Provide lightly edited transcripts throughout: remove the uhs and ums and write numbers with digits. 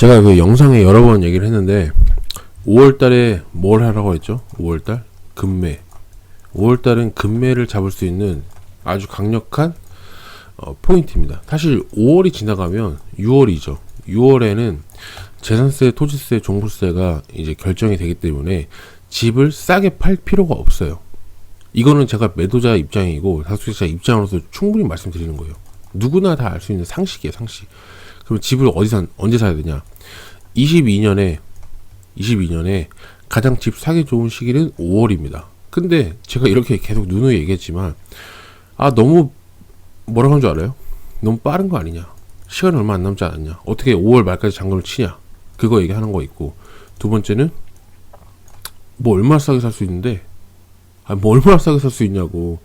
제가 그 영상에 여러 번 얘기를 했는데 5월달에 뭘 하라고 했죠? 5월달 금매. 5월달은 금매를 잡을 수 있는 아주 강력한 포인트입니다. 사실 5월이 지나가면 6월이죠. 6월에는 재산세, 토지세, 종부세가 이제 결정이 되기 때문에 집을 싸게 팔 필요가 없어요. 이거는 제가 매도자 입장이고 다수자 입장으로서 충분히 말씀드리는 거예요. 누구나 다 알 수 있는 상식이에요, 상식. 그럼 집을 언제 사야 되냐? 22년에 가장 집 사기 좋은 시기는 5월입니다. 근데 제가 이렇게 계속 누누이 얘기했지만 너무 뭐라고 하는 줄 알아요? 너무 빠른 거 아니냐? 시간이 얼마 안 남지 않았냐? 어떻게 5월 말까지 잔금을 치냐? 그거 얘기하는 거 있고, 두 번째는 뭐 얼마나 싸게 살 수 있는데 뭐 얼마나 싸게 살 수 있냐고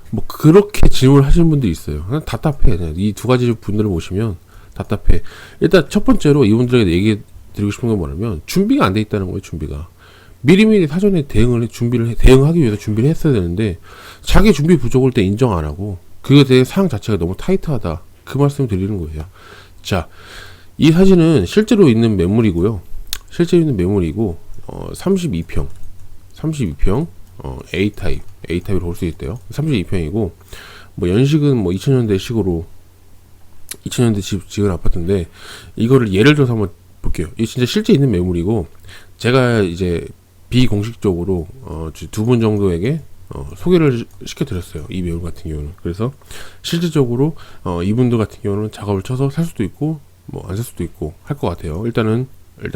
뭐 그렇게 질문을 하시는 분들이 있어요. 그냥 답답해. 그냥 이 두 가지 분들을 보시면 답답해. 일단 첫 번째로 이분들에게 얘기 드리고 싶은 건 뭐냐면 준비가 안 돼 있다는 거예요. 준비가 미리미리 사전에 대응하기 위해서 준비를 했어야 되는데 자기 준비 부족을 때 인정 안 하고 그에 대해 사항 자체가 너무 타이트하다, 그 말씀을 드리는 거예요. 자, 이 사진은 실제로 있는 매물이고요. 실제로 있는 매물이고 32평 A타입으로 볼 수 있대요. 32평이고 뭐 연식은 뭐 2000년대 식으로 2000년대 집 지은 아파트인데, 이거를 예를 들어서 한번 볼게요. 이게 진짜 실제 있는 매물이고, 제가 이제 비공식적으로 두 분 정도에게 소개를 시켜드렸어요. 이 매물 같은 경우는. 그래서 실질적으로 이분들 같은 경우는 작업을 쳐서 살 수도 있고 뭐 안 살 수도 있고 할 것 같아요. 일단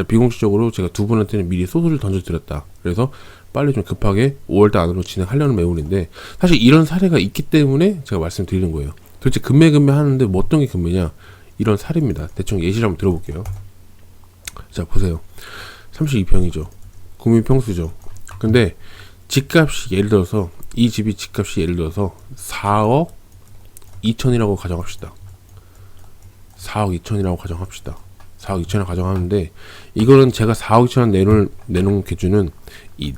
비공식적으로 제가 두 분한테는 미리 소스를 던져드렸다. 그래서 빨리 좀 급하게 5월달 안으로 진행하려는 매물인데, 사실 이런 사례가 있기 때문에 제가 말씀드리는 거예요. 도대체 금매 하는데 뭐 어떤 게 금매냐, 이런 사례입니다. 대충 예시를 한번 들어볼게요. 자, 보세요. 32평이죠. 국민평수죠. 근데 집값이 예를 들어서 이 집이 집값이 예를 들어서 4억 2천이라고 가정합시다. 4억 2천이라고 가정합시다. 4억 2천을 가정하는데, 이거는 제가 4억 2천 내놓은 기준은 이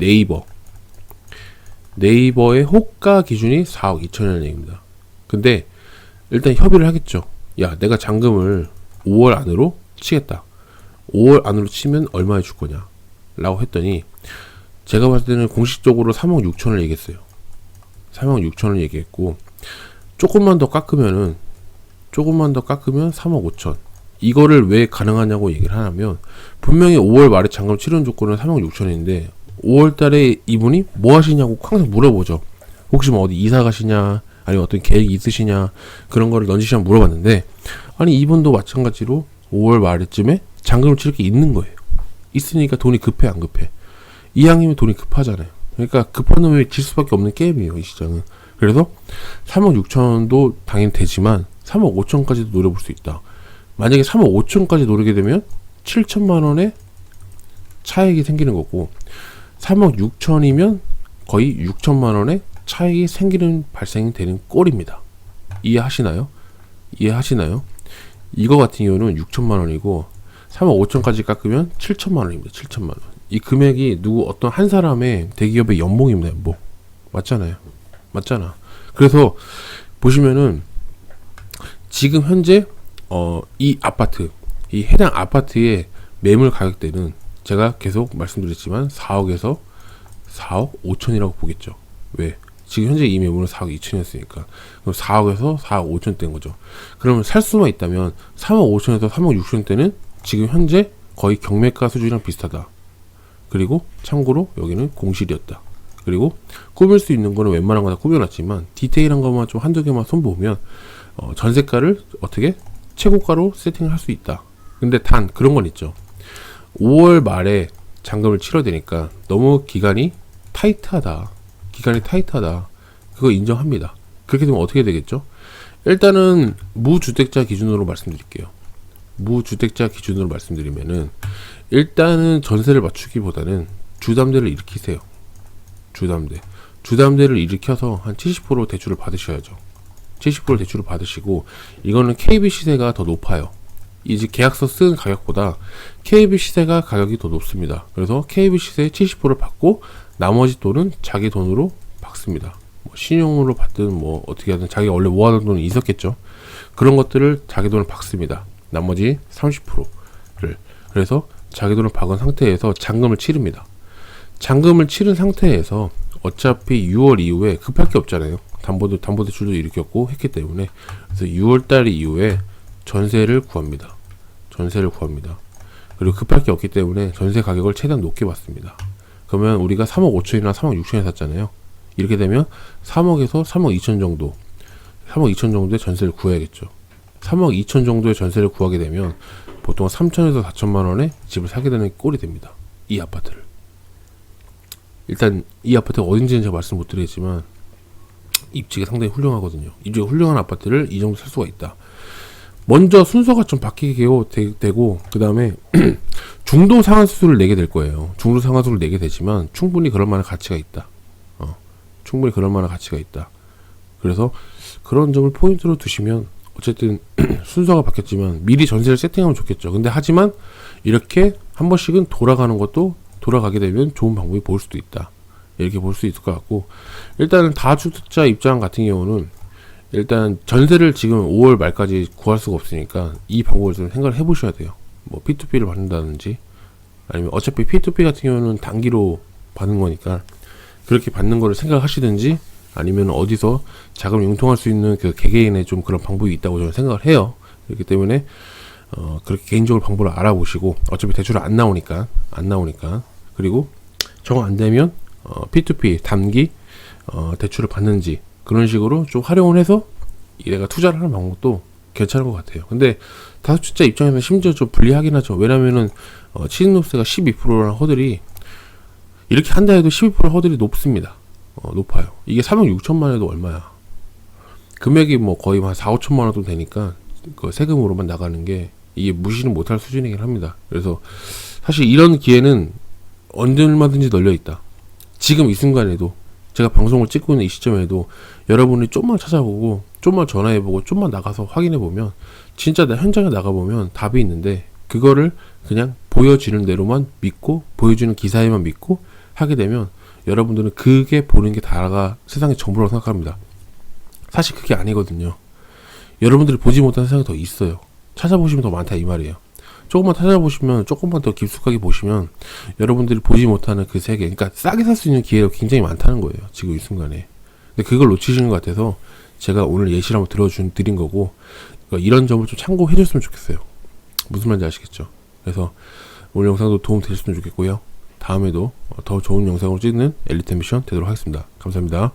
네이버의 호가 기준이 4억 2천이라는 얘기입니다. 근데 일단 협의를 하겠죠. 야, 내가 잔금을 5월 안으로 치겠다. 5월 안으로 치면 얼마에 줄 거냐 라고 했더니, 제가 봤을 때는 공식적으로 3억 6천을 얘기했어요. 3억 6천을 얘기했고, 조금만 더 깎으면 3억 5천. 이거를 왜 가능하냐고 얘기를 하냐면, 분명히 5월 말에 잔금 치른 조건은 3억 6천인데 5월 달에 이분이 뭐 하시냐고 항상 물어보죠. 혹시 뭐 어디 이사 가시냐, 아니면 어떤 계획이 있으시냐, 그런 거를 넌지시한 물어봤는데, 아니 이분도 마찬가지로 5월 말쯤에 잔금을 칠 게 있는 거예요. 있으니까 돈이 급해 안 급해? 이왕이면 돈이 급하잖아요. 그러니까 급한 놈이 질 수밖에 없는 게임이에요, 이 시장은. 그래서 3억 6천도 당연히 되지만 3억 5천까지도 노려볼 수 있다. 만약에 3억 5천까지 노리게 되면 7천만 원의 차익이 생기는 거고, 3억 6천이면 거의 6천만 원의 차익이 발생이 되는 꼴입니다. 이해하시나요? 이거 같은 경우는 6천만 원이고 3억 5천까지 깎으면 7천만 원입니다. 7천만 원. 이 금액이 어떤 한 사람의 대기업의 연봉입니다. 연봉. 맞잖아. 그래서 보시면은 지금 현재 이 해당 아파트의 매물 가격대는 제가 계속 말씀드렸지만 4억에서 4억 5천이라고 보겠죠. 왜? 지금 현재 이 매물은 4억 2천이었으니까 그럼 4억에서 4억 5천 대인 거죠. 그러면 살 수만 있다면 3억 5천에서 3억 6천 대는 지금 현재 거의 경매가 수준이랑 비슷하다. 그리고 참고로 여기는 공실이었다. 그리고 꾸밀 수 있는 거는 웬만한 거 다 꾸며놨지만 디테일한 것만 좀 한두 개만 손보면 전세가를 어떻게 최고가로 세팅을 할 수 있다. 근데 단 그런 건 있죠. 5월 말에 잔금을 치러야 되니까 너무 기간이 타이트하다. 그거 인정합니다. 그렇게 되면 어떻게 되겠죠? 일단은 무주택자 기준으로 말씀드릴게요. 말씀드리면은 일단은 전세를 맞추기보다는 주담대를 일으키세요. 주담대를 일으켜서 한 70% 대출을 받으셔야죠. 70% 대출을 받으시고, 이거는 KB 시세가 더 높아요. 이제 계약서 쓴 가격보다 KB 시세가 가격이 더 높습니다. 그래서 KB 시세 70%를 받고 나머지 돈은 자기 돈으로 박습니다. 뭐 신용으로 받든 뭐 어떻게 하든 자기가 원래 모아둔 돈이 있었겠죠. 그런 것들을 자기 돈을 박습니다. 나머지 30%. 아파트를. 그래서 자기 돈을 박은 상태에서 잔금을 치릅니다. 잔금을 치른 상태에서 어차피 6월 이후에 급할 게 없잖아요. 담보대출도 일으켰고 했기 때문에. 그래서 6월달 이후에 전세를 구합니다. 그리고 급할 게 없기 때문에 전세 가격을 최대한 높게 받습니다. 그러면 우리가 3억 5천이나 3억 6천에 샀잖아요. 이렇게 되면 3억에서 3억 2천 정도, 3억 2천 정도의 전세를 구해야겠죠. 3억 2천 정도의 전세를 구하게 되면 보통 3천에서 4천만 원에 집을 사게 되는 꼴이 됩니다. 이 아파트를. 일단 이 아파트가 어딘지는 제가 말씀 못 드리겠지만 입지가 상당히 훌륭하거든요. 입지가 훌륭한 아파트를 이 정도 살 수가 있다. 먼저 순서가 좀 바뀌게 되고 그 다음에 중도 상환수수를 내게 될 거예요. 중도 상환수를 내게 되지만 충분히 그럴 만한 가치가 있다. 충분히 그럴 만한 가치가 있다. 그래서 그런 점을 포인트로 두시면 어쨌든 순서가 바뀌었지만 미리 전세를 세팅하면 좋겠죠. 근데 하지만 이렇게 한 번씩은 돌아가게 되면 좋은 방법이 보일 수도 있다. 이렇게 볼 수 있을 것 같고, 일단은 다주택자 입장 같은 경우는 일단 전세를 지금 5월 말까지 구할 수가 없으니까 이 방법을 좀 생각을 해보셔야 돼요. 뭐 P2P를 받는다든지 아니면 어차피 P2P 같은 경우는 단기로 받는 거니까 그렇게 받는 거를 생각하시든지 아니면 어디서 자금을 융통할 수 있는 그 개개인의 좀 그런 방법이 있다고 저는 생각을 해요. 그렇기 때문에 그렇게 개인적으로 방법을 알아보시고 어차피 대출은 안 나오니까 그리고 정 안 되면 P2P 단기 대출을 받는지 그런 식으로 좀 활용을 해서 내가 투자를 하는 방법도 괜찮은 것 같아요. 근데 다주택자 입장에서는 심지어 좀 불리하긴 하죠. 왜냐면은 취득세가 12%라는 허들이 이렇게 한다 해도 12% 허들이 높습니다. 높아요. 이게 3억 6천만 해도 얼마야? 금액이 뭐 거의 한 4, 5천만 원도 되니까 그 세금으로만 나가는 게 이게 무시는 못할 수준이긴 합니다. 그래서 사실 이런 기회는 언제든지 널려 있다. 지금 이 순간에도 제가 방송을 찍고 있는 이 시점에도 여러분이 좀만 찾아보고 좀만 전화해보고 좀만 나가서 확인해보면 진짜 나 현장에 나가보면 답이 있는데 그거를 그냥 보여지는 대로만 믿고 보여주는 기사에만 믿고 하게 되면 여러분들은 그게 보는 게 다가 세상의 전부라고 생각합니다. 사실 그게 아니거든요. 여러분들이 보지 못한 세상이 더 있어요. 찾아보시면 더 많다 이 말이에요. 조금만 찾아보시면 조금만 더 깊숙하게 보시면 여러분들이 보지 못하는 그 세계, 그러니까 싸게 살 수 있는 기회가 굉장히 많다는 거예요. 지금 이 순간에. 근데 그걸 놓치시는 것 같아서 제가 오늘 예시를 한번 드린 거고, 그러니까 이런 점을 좀 참고해 줬으면 좋겠어요. 무슨 말인지 아시겠죠? 그래서 오늘 영상도 도움 되셨으면 좋겠고요. 다음에도 더 좋은 영상으로 찍는 엘리트 미션 되도록 하겠습니다. 감사합니다.